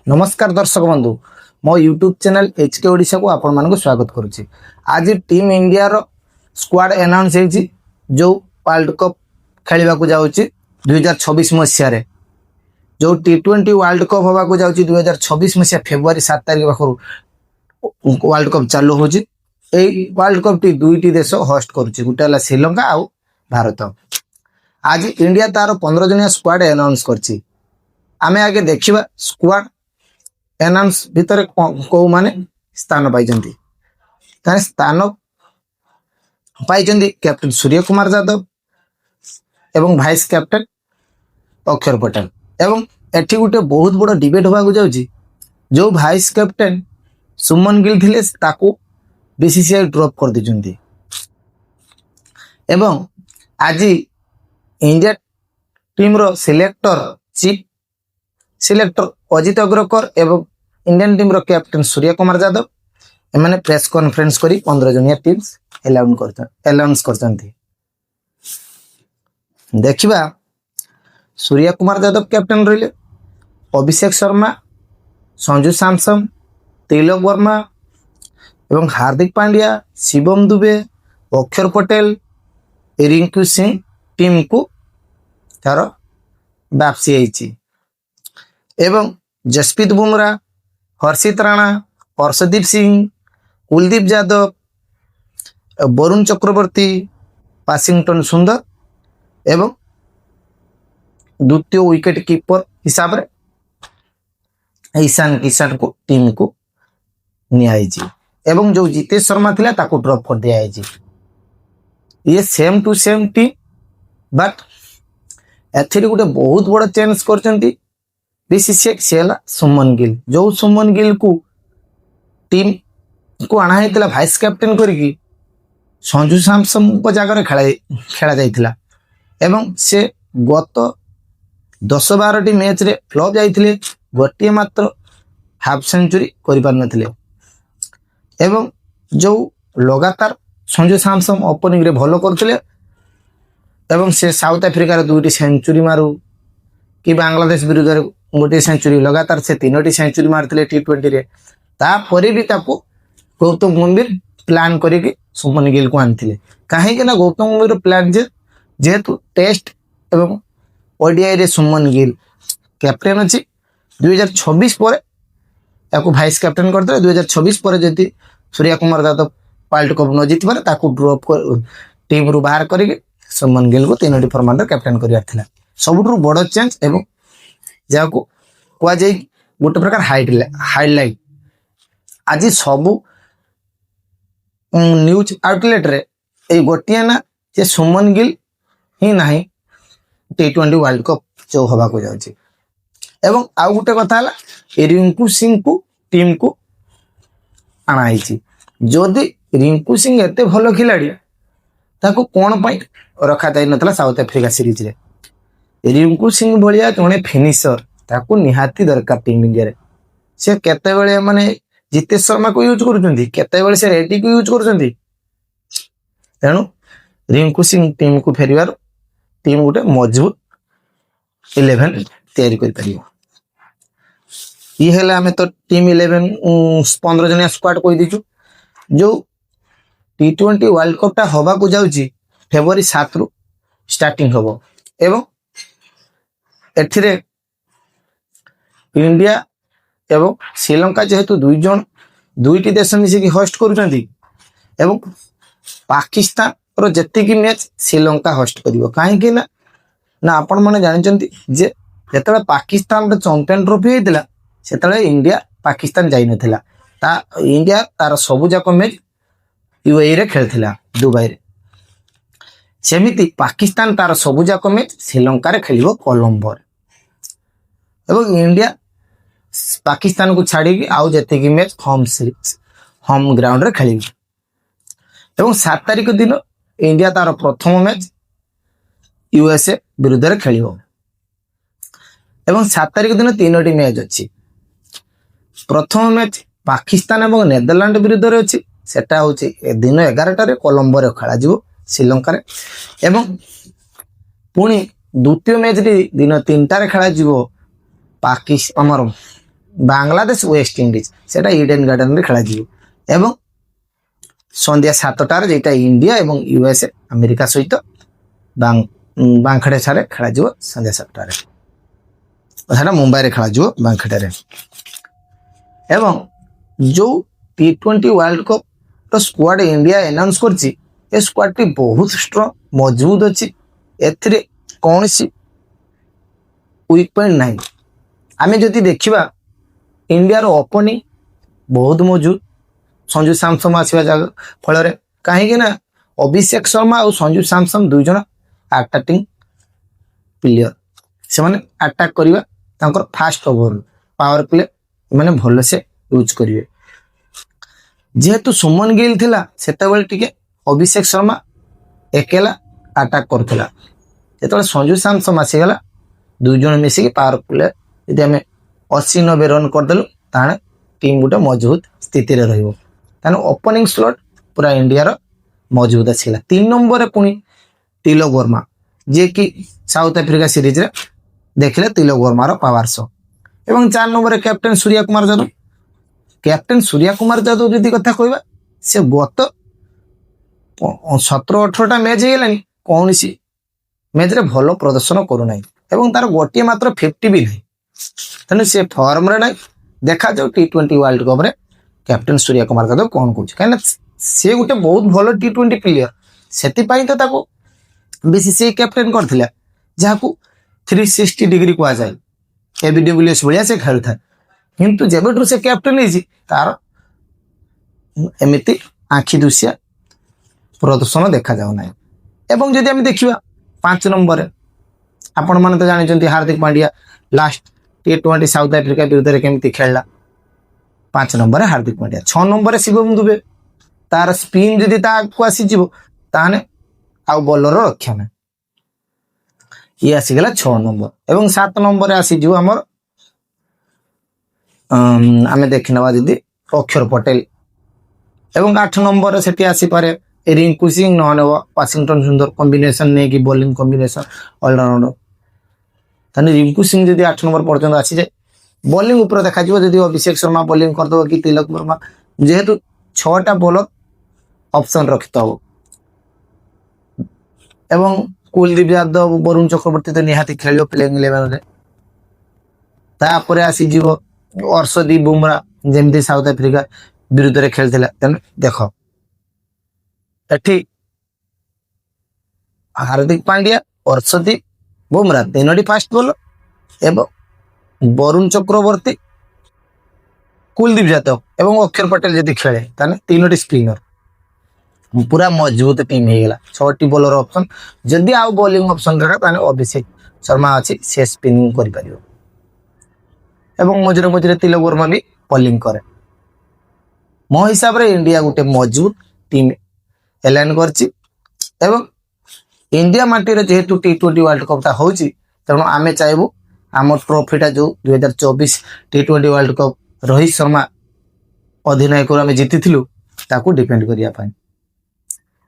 नमस्कार दर्शक बंधु मो यूट्यूब चैनल एचके ओडिशा को आपण मानक स्वागत करुच्ची। आज टीम इंडिया रो स्क्वाड अनाउंस होईची जो वर्ल्ड कप खेलवा को जाउची 2026 मसिया रे जो T20 वर्ल्ड कप होबा को जाउची 2026 मसिया फेब्रुआरी 7 तारिख पाखरु वर्ल्ड कप चालू होची। एई वर्ल्ड कप टी दुईटी देश होस्ट करुची, गुटे हला श्रीलंका आ भारत। आज इंडिया तार 15 जनिया स्क्वाड अनाउंस करची। आमे आगे देखिबा स्क्वाड एनाउंस भितर को माने स्थान पाइजंती ताने स्थान पाइजंती कैप्टन सूर्य कुमार यादव एवं वाइस कैप्टन अक्षर पटेल। एवं एठी गुटे बहुत बड़ डिबेट होबा को जाउची जो वाइस कैप्टन सुमन गिल थिले ताको बीसीसीआई ड्रॉप कर दिजंती। एवं आज इंडिया टीम रो सिलेक्टर चीफ सिलेक्टर अजित अग्रकर एवं इंडियन टीम रो कैप्टन सूर्य कुमार यादव एमाने प्रेस कॉन्फ्रेंस करी 15 जनिया टीम्स अनाउंस करछंती। देखिबा सूर्य कुमार यादव कैप्टन रहिले, अभिषेक शर्मा, संजू सैमसन, तिलक वर्मा एवं हार्दिक पांड्या, शिवम दुबे, अक्षर पटेल, रिंकू सिंह टीम को तार वापसी आईची। एवं जसप्रीत बुमराह, हर्षित राणा, हर्षदीप सिंह, कुलदीप यादव, वरुण चक्रवर्ती, वाशिंगटन सुंदर एवं द्वितीय विकेट कीपर हिसाब रे ईशान किशन को टीम को नियाईची। एवं जो जितेश शर्मा थिला ताको ड्रॉप कर दिया आईची। ये same to same team but एथिरे गुटे बहुत बड़ चेंज करचंती बीसीसीआई सेला सुमन गिल। जो सुमन गिल को टीम को आना हेतिला वाइस कैप्टन करके संजू सैमसन को जगह खेला जाइथिला एवं से गत 10-12 मैच रे फ्लॉप जाइथिले, गोटे मात्र हाफ सेंचुरी करि पार नथिले। एवं जो लगातार संजू सैमसन ओपनिंग रे भलो करथिले एवं से साउथ अफ्रीका रे दुईटी सेंचुरी मारू कि बांग्लादेश विरुद्ध रे गोटे सेंचुरी लगातार से 3टी सेंचुरी मारथिले T20 रे। तापरे भी ताको गौतम गंभीर प्लान करके सुमन गिल को आनथिले। काहे कि ना गौतम गंभीर प्लान जेहेतु टेस्ट एवं ओडीआई रे सुमन गिल कैप्टन अछि 2026 पर याको वाइस कैप्टन करदे। 2026 पर जति सूर्य कुमार यादव वर्ल्ड कप न जीति पारे ताको ड्रॉप कर टीम रु बाहर करके सुमन गिल को 3टी फॉर्मेट रे कैप्टन करियार थिला। सबुठु बड़ चेंज एवं जाको कुआ जाई गोटे प्रकार हाइलाइट आज सबु न्यूज आउटलेट रे ए गोटिया ना जे सुमन गिल ही नाही T20 वर्ल्ड कप जो होबा को जाउची। एवं आउ गोटे कथा हला रिंकू सिंह को टीम को आना आइची। जदि रिंकू सिंह एते भलो खिलाड़ी ताको कोन पई रखा जाई नतला साउथ अफ्रीका सीरीज रे। रिंकू सिंह भलिया जने फिनिशर ताको निहाती दरकार टीम इंडिया रे। से केते बेले माने जितेश शर्मा को यूज करूचंती, केते बेले से रेड्डी को यूज करूचंती। तेनु रिंकू सिंह टीम को फेरिवार टीम गोटे मजबूत 11 तैयारी कर परियो। ये हेला हमें तो टीम 11 15 जनिया स्क्वाड कोइ दिचु। जो T20 वर्ल्ड कप ता होबा को जाउची फेब्रुआरी 7 रु स्टार्टिंग होबो। एवं एथिरे इंडिया एवं श्रीलंका जेहेतु दुईटी देश मिसिकी होस्ट करूचंती एवं पाकिस्तान रो जति की मैच श्रीलंका होस्ट करिवो। काहे कि ना आपण माने जानिचंती जे जेतले पाकिस्तान रे चैंपियन ट्रॉफी हेतिला सेतले इंडिया पाकिस्तान जाई नथिला। ता इंडिया तार सबु जाक मैच यूएई रे खेलथिला दुबई रे। सेमिति पाकिस्तान तार सबु जाक मैच श्रीलंका रे खेलिबो कोलंबो रे। एवं इंडिया पाकिस्तान को छाड़ी आउ जति की मैच होम ग्राउंड रे खेलिबो। एवं 7 तारिख दिन इंडिया तार प्रथम मैच यूएसए विरुद्ध रे खेलिबो। एवं 7 तारिख दिन 3टी मैच अछि। प्रथम मैच पाकिस्तान एवं नेदरलैंड विरुद्ध रे अछि। सेटा होछि दिन 11टा रे कोलंबो रे खेला जिवो श्रीलंका रे। एवं पुणी द्वितीय मैच दिन 3टा रे खेला जिवो पाकिस्तान ବାଂଲାଦେଶ ୱେଷ୍ଟ ଇଣ୍ଡିଜ ସେଟା ଇଡେନ ଗାର୍ଡେନରେ ଖେଳାଯିବ ଏବଂ ସନ୍ଧ୍ୟା 7টাରେ যেটা ইন্ডিয়া এবং ইউএসএ আমেরিকা সহিত বাংখাড়ে খেলাଯିବ ସନ୍ଧ୍ୟା 7টাରେ সেটা মুম্বাইରେ খেলাଯିବ ବାଂଖେଡ଼ାରେ এবং ଯୋଉ T20 ওয়ার্ল্ড কপ স্কোয়াড ইন্ডিয়া আনাউন্স করছি ଏ ସ୍କ୍ୱାଡଟି ବହୁତ ଷ୍ଟ୍ରଙ୍ଗ ମଜବୁତ ଅଛି ଏଥିରେ କୌଣସି ୱିକ୍ ପଏଣ୍ଟ ନାହିଁ ଆମେ ଯଦି ଦେଖିବା ଇଣ୍ଡିଆର ଓପନିଂ ବହୁତ ମଜବୁତ ସଞ୍ଜୁ ସାମସନ୍ ଆସିବା ଫଳରେ କାହିଁକି ନା ଅଭିଷେକ ଶର୍ମା ଆଉ ସଞ୍ଜୁ ସାମସନ୍ ଦୁଇ ଜଣ ଆଟାକିଂ ପ୍ଲେୟର ସେମାନେ ଆଟାକ୍ କରିବା ତାଙ୍କର ଫାଷ୍ଟ ଓଭର ପାୱାର ପ୍ଲେ ମାନେ ଭଲସେ ୟୁଜ୍ କରିବେ ଯେହେତୁ ସୁମନ ଗିଲ୍ ଥିଲା ସେତେବେଳେ ଟିକେ ଅଭିଷେକ ଶର୍ମା ଏକେଲା ଆଟାକ୍ କରୁଥିଲା ଯେତେବେଳେ ସଞ୍ଜୁ ସାମସନ୍ ଆସିଗଲା ଦୁଇ ଜଣ ମିଶିକି ପାୱାର ପ୍ଲେ ଯଦି ଆମେ 80-90 ରନ୍ କରିଦେଲୁ ତାହେଲେ ଟିମ୍ ଗୋଟେ ମଜବୁତ ସ୍ଥିତିରେ ରହିବ ତାହେଲେ ଓପନିଂ ସ୍ଲଟ୍ ପୁରା ଇଣ୍ଡିଆର ମଜବୁତ ଆସିଲା 3 ନମ୍ବରରେ ପୁଣି ତିଲକ ବର୍ମା ଯିଏକି ସାଉଥ ଆଫ୍ରିକା ସିରିଜରେ ଦେଖିଲେ ତିଲକ ବର୍ମାର ପାୱାର ଶୋ ଏବଂ 4 ନମ୍ବରରେ କ୍ୟାପ୍ଟେନ୍ ସୂର୍ୟା କୁମାର ଯାଦବ କ୍ୟାପ୍ଟେନ୍ ସୂର୍ୟା କୁମାର ଯାଦବ ଯଦି କଥା କହିବା ସେ ଗତ 17-18ଟା ମ୍ୟାଚ୍ ହେଇଗଲାଣି କୌଣସି ମ୍ୟାଚ୍ରେ ଭଲ ପ୍ରଦର୍ଶନ କରୁନାହିଁ ଏବଂ ତାର ଗୋଟିଏ ମାତ୍ର 50 ବି ନାହିଁ ତେଣୁ ସେ ଫର୍ମରେ ନାହିଁ ଦେଖାଯାଉ T20 ୱାର୍ଲଡ କପ୍ରେ କ୍ୟାପ୍ଟେନ୍ ସୂର୍ୟା କୁମାର ଯାଦବ କ'ଣ କରୁଛି କାହିଁକିନା ସେ ଗୋଟେ ବହୁତ ଭଲ T20 ପ୍ଲେୟର ସେଥିପାଇଁ ତ ତାକୁ BCCI କ୍ୟାପ୍ଟେନ୍ କରିଥିଲା ଯାହାକୁ 360 ଡିଗ୍ରୀ କୁହାଯାଏ ABWS ଭଳିଆ ସେ ଖେଳୁଥାଏ କିନ୍ତୁ ଯେବେଠୁ ସେ କ୍ୟାପ୍ଟେନ୍ ହେଇଛି ତାର ଏମିତି ଆଖି ଦୁସିଆ ପ୍ରଦର୍ଶନ ଦେଖାଯାଉ ନାହିଁ ଏବଂ ଯଦି ଆମେ ଦେଖିବା 5 ନମ୍ବରରେ ଆପଣମାନେ ତ ଜାଣିଛନ୍ତି Hardik Pandya last T20 South Africa ବିରୁଦ୍ଧରେ କେମିତି ଖେଳିଲା 5 ନମ୍ବରରେ ହାର୍ଦ୍ଦିକ ପାଣ୍ଡିଆ 6 ନମ୍ବରରେ ଶିବମ ଦୁବେ ତାର ସ୍ପିନ୍ ଯଦି ତାକୁ ଆସିଯିବ ତାହେଲେ ଆଉ ବୋଲର ରକ୍ଷା ନାହିଁ ଇଏ ଆସିଗଲା 6 ନମ୍ବର ଏବଂ 7 ନମ୍ବରରେ ଆସିଯିବ ଆମର ଆମେ ଦେଖିନେବା ଯଦି ଅକ୍ଷର ପଟେଲ ଏବଂ 8 ନମ୍ବରରେ ସେଠି ଆସିପାରେ ରିଙ୍କୁ ସିଂ ନହେଲେ ୱାଶିଂଟନ ସୁନ୍ଦର କମ୍ବିନେସନ ନେଇକି ବୋଲିଂ କମ୍ବିନେସନ ଅଲରାଉଣ୍ଡର ତାହେଲେ ରିଙ୍କୁ ସିଂ ଯଦି 8 ନମ୍ବର ପର୍ଯ୍ୟନ୍ତ ଆସିଯାଏ ବୋଲିଂ ଉପରେ ଦେଖାଯିବ ଯଦି ଅଭିଷେକ ଶର୍ମା ବୋଲିଂ କରିଦେବ କି ତିଲକ ବର୍ମା ଯେହେତୁ 6ଟା ବୋଲର ଅପସନ ରଖିଥବ ଏବଂ କୁଲଦୀପ ଯାଦବ ବରୁଣ ଚକ୍ରବର୍ତ୍ତୀ ତ ନିହାତି ଖେଳିବ ପ୍ଲେଇଂ 11ରେ ତାପରେ ଆସିଯିବ ଅର୍ଷଦୀପ ବୁମରା ଯେମିତି ସାଉଥ ଆଫ୍ରିକା ବିରୁଦ୍ଧରେ ଖେଳିଥିଲା ତେଣୁ ଦେଖ ଏଠି ହାର୍ଦ୍ଦିକ ପାଣ୍ଡିଆ ଅର୍ଷଦୀପ ବୁମରା 3ଟି ଫାଷ୍ଟ ବୋଲର ଏବଂ ବରୁଣ ଚକ୍ରବର୍ତ୍ତୀ କୁଲଦୀପ ଯାଦବ ଏବଂ ଅକ୍ଷର ପଟେଲ ଯଦି ଖେଳେ ତାହେଲେ 3ଟି ସ୍ପିନର ପୁରା ମଜବୁତ ଟିମ୍ ହେଇଗଲା 6ଟି ବୋଲର ଅପସନ ଯଦି ଆଉ ବୋଲିଂ ଅପସନ ରଖା ତାହେଲେ ଅଭିଷେକ ଶର୍ମା ଅଛି ସେ ସ୍ପିନିଂ କରିପାରିବ ଏବଂ ମଝିରେ ମଝିରେ ତିଲକ ବର୍ମା ବି ବୋଲିଂ କରେ ମୋ ହିସାବରେ ଇଣ୍ଡିଆ ଗୋଟେ ମଜବୁତ ଟିମ୍ ଏଲାଇନ୍ କରିଛି ଏବଂ ଇଣ୍ଡିଆ ମାଟିରେ ଯେହେତୁ T20 ୱାର୍ଲଡ କପ୍ଟା ହେଉଛି ତେଣୁ ଆମେ ଚାହିଁବୁ ଆମ ଟ୍ରଫିଟା ଯେଉଁ 2024 T20 world cup Rohit Sharma ଅଧିନାୟକରୁ ଆମେ ଜିତିଥିଲୁ ତାକୁ ଡିପେଣ୍ଡ କରିବା ପାଇଁ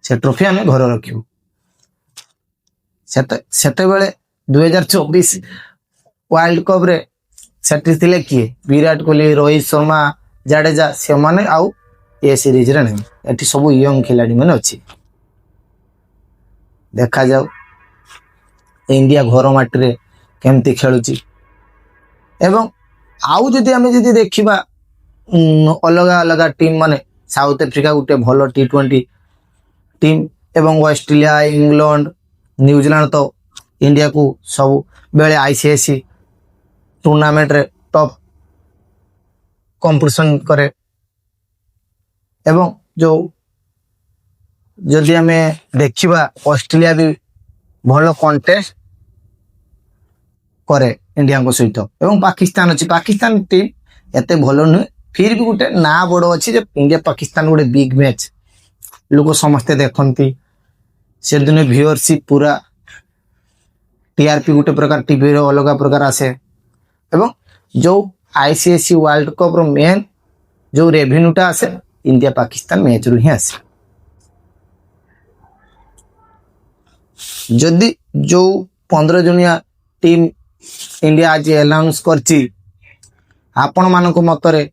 ସେ ଟ୍ରଫି ଆମେ ଘରେ ରଖିବୁ ସେତେବେଳେ 2024 ୱାର୍ଲଡ କପ୍ରେ ସେଠି ଥିଲେ କିଏ ବିରାଟ କୋହଲି ରୋହିତ ଶର୍ମା ଜାଡେଜା ସେମାନେ ଆଉ ଏ ସିରିଜରେ ନାହିଁ ଏଠି ସବୁ ୟଙ୍ଗ ଖେଳାଳି ମାନେ ଅଛି ଦେଖାଯାଉ ଇଣ୍ଡିଆ ଘର ମାଟିରେ କେମିତି ଖେଳୁଛି ଏବଂ ଆଉ ଯଦି ଆମେ ଦେଖିବା ଅଲଗା ଅଲଗା ଟିମ୍ ମାନେ ସାଉଥ ଆଫ୍ରିକା ଗୋଟେ ଭଲ T20 ଟିମ୍ ଏବଂ ଅଷ୍ଟ୍ରେଲିଆ ଇଂଲଣ୍ଡ ନ୍ୟୁଜିଲାଣ୍ଡ ତ ଇଣ୍ଡିଆକୁ ସବୁବେଳେ ICC ଟୁର୍ଣ୍ଣାମେଣ୍ଟରେ ଟପ୍ କମ୍ପିଟିସନ୍ କରେ ଏବଂ ଯେଉଁ ଯଦି ଆମେ ଦେଖିବା ଅଷ୍ଟ୍ରେଲିଆ ବି ଭଲ କଣ୍ଟେଷ୍ଟ କରେ ଇଣ୍ଡିଆଙ୍କ ସହିତ ଏବଂ ପାକିସ୍ତାନ ଅଛି ପାକିସ୍ତାନ ଟିମ୍ ଏତେ ଭଲ ନୁହେଁ ଫିର୍ ବି ଗୋଟେ ନାଁ ବଡ଼ ଅଛି ଯେ ଇଣ୍ଡିଆ ପାକିସ୍ତାନ ଗୋଟେ ବିଗ୍ ମ୍ୟାଚ୍ ଲୋକ ସମସ୍ତେ ଦେଖନ୍ତି ସେଦିନ ଭିଉଅରସିପ୍ ପୁରା TRP ଗୋଟେ ପ୍ରକାର ଟିଭିର ଅଲଗା ପ୍ରକାର ଆସେ ଏବଂ ଯେଉଁ ICC ୱାର୍ଲଡ କପ୍ର ମେନ୍ ଯେଉଁ ରେଭିନ୍ୟୁଟା ଆସେ ଇଣ୍ଡିଆ ପାକିସ୍ତାନ ମ୍ୟାଚ୍ରୁ ହିଁ ଆସେ ଯଦି ଯେଉଁ 15 ଜଣିଆ ଟିମ୍ ଇଣ୍ଡିଆ ଆଜି ଆନାଉନ୍ସ କରିଛି आपण मानक मतरे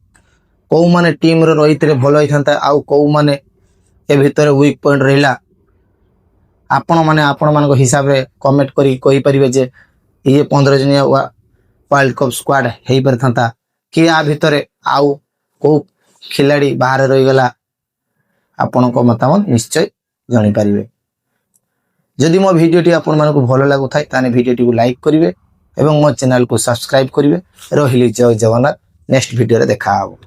कौ माने टीम रे रही भल होता आउ कौ माने ए भितर वीक पॉइंट रहिला आपण माने आपण मान हिसाब रे कमेंट करी कहि परिबे जे ये 15 जनिया वर्ल्ड कप स्क्वाड हेई परथांता कि आ भितर आउ को खिलाड़ी बाहर रही गला आपण को मतामत निश्चय जानि परिबे। जदि मो वीडियो टी आपण मानक भल लागु थाय ताने वीडियो टी को लाइक करिवे एवं मो चैनल को सब्सक्राइब करिवे। रहिली जय जगन्नाथ। नेक्स्ट वीडियो रे देखा हो।